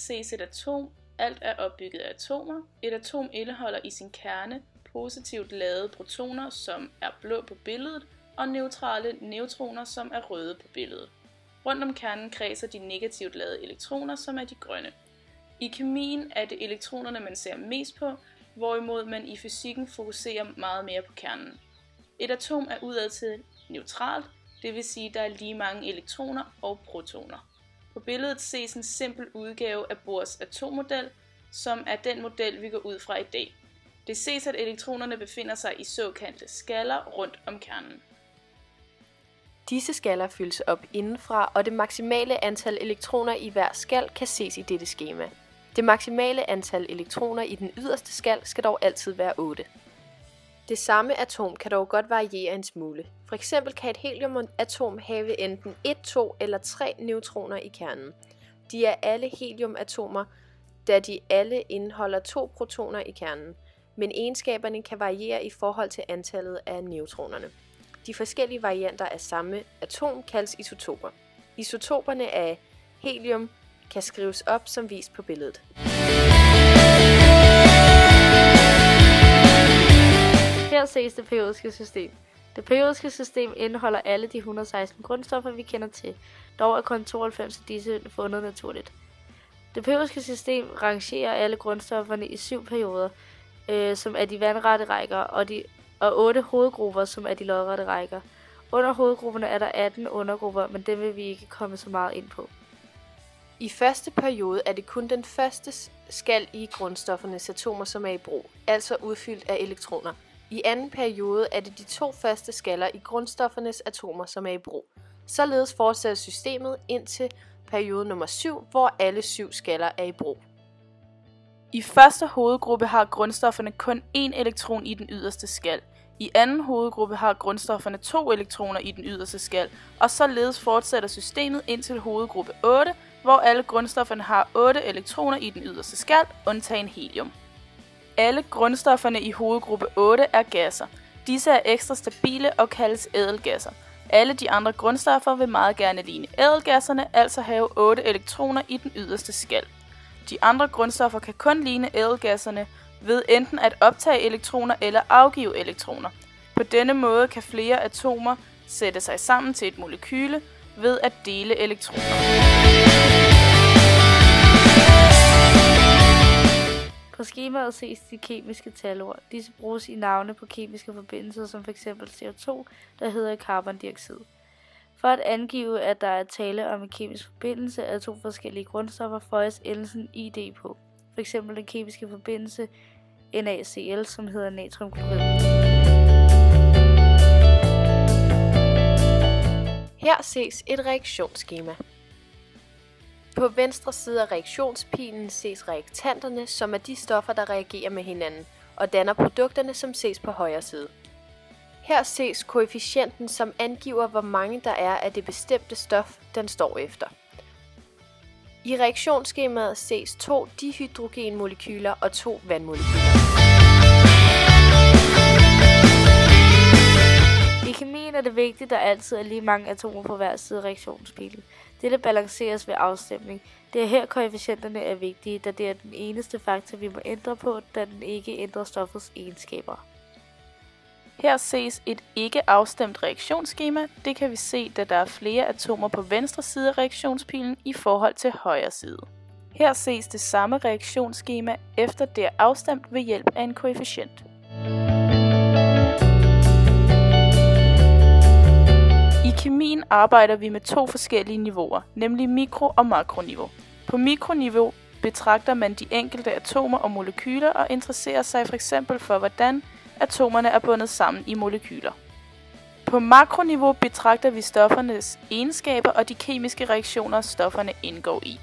ses et atom. Alt er opbygget af atomer. Et atom indeholder i sin kerne positivt ladede protoner, som er blå på billedet, og neutrale neutroner, som er røde på billedet. Rundt om kernen kredser de negativt ladede elektroner, som er de grønne. I kemien er det elektronerne, man ser mest på, hvorimod man i fysikken fokuserer meget mere på kernen. Et atom er udadtil neutralt, det vil sige, at der er lige mange elektroner og protoner. På billedet ses en simpel udgave af Bohrs atommodel, som er den model, vi går ud fra i dag. Det ses, at elektronerne befinder sig i såkaldte skaller rundt om kernen. Disse skaller fyldes op indenfra, og det maksimale antal elektroner i hver skal kan ses i dette skema. Det maksimale antal elektroner i den yderste skal dog altid være 8. Det samme atom kan dog godt variere en smule. For eksempel kan et heliumatom have enten 1, 2 eller 3 neutroner i kernen. De er alle heliumatomer, da de alle indeholder 2 protoner i kernen, men egenskaberne kan variere i forhold til antallet af neutronerne. De forskellige varianter af samme atom kaldes isotoper. Isotoperne af helium kan skrives op som vist på billedet. Her ses det periodiske system. Det periodiske system indeholder alle de 116 grundstoffer, vi kender til. Dog er kun 92 af disse fundet naturligt. Det periodiske system rangerer alle grundstofferne i 7 perioder, som er de vandrette rækker, og 8 hovedgrupper, som er de lodrette rækker. Under hovedgrupperne er der 18 undergrupper, men dem vil vi ikke komme så meget ind på. I første periode er det kun den første skal i grundstoffernes atomer, som er i brug, altså udfyldt af elektroner. I anden periode er det de 2 første skaller i grundstoffernes atomer, som er i brug. Således fortsætter systemet indtil periode nummer 7, hvor alle 7 skaller er i brug. I første hovedgruppe har grundstofferne kun 1 elektron i den yderste skal. I anden hovedgruppe har grundstofferne 2 elektroner i den yderste skal, og således fortsætter systemet indtil hovedgruppe 8, hvor alle grundstofferne har 8 elektroner i den yderste skal, undtagen helium. Alle grundstofferne i hovedgruppe 8 er gasser. Disse er ekstra stabile og kaldes ædelgasser. Alle de andre grundstoffer vil meget gerne ligne ædelgasserne, altså have 8 elektroner i den yderste skal. De andre grundstoffer kan kun ligne ædelgasserne ved enten at optage elektroner eller afgive elektroner. På denne måde kan flere atomer sætte sig sammen til et molekyle ved at dele elektroner. På skemaet ses de kemiske talord. Disse bruges i navne på kemiske forbindelser som f.eks. CO2, der hedder carbondioxid. For at angive, at der er tale om en kemisk forbindelse af 2 forskellige grundstoffer, føjes endelsen ID på. F.eks. den kemiske forbindelse NaCl, som hedder natriumklorid. Her ses et reaktionsskema. På venstre side af reaktionspilen ses reaktanterne, som er de stoffer, der reagerer med hinanden, og danner produkterne, som ses på højre side. Her ses koefficienten, som angiver, hvor mange der er af det bestemte stof, den står efter. I reaktionsskemaet ses 2 dihydrogenmolekyler og 2 vandmolekyler. I kemien er det vigtigt, at der altid er lige mange atomer på hver side af reaktionspilen. Dette balanceres ved afstemning. Det er her koefficienterne er vigtige, da det er den eneste faktor, vi må ændre på, da den ikke ændrer stoffets egenskaber. Her ses et ikke afstemt reaktionsskema. Det kan vi se, da der er flere atomer på venstre side af reaktionspilen i forhold til højre side. Her ses det samme reaktionsskema efter det er afstemt ved hjælp af en koefficient. I kemien arbejder vi med 2 forskellige niveauer, nemlig mikro- og makroniveau. På mikroniveau betragter man de enkelte atomer og molekyler og interesserer sig f.eks. for, hvordan atomerne er bundet sammen i molekyler. På makroniveau betragter vi stoffernes egenskaber og de kemiske reaktioner, stofferne indgår i.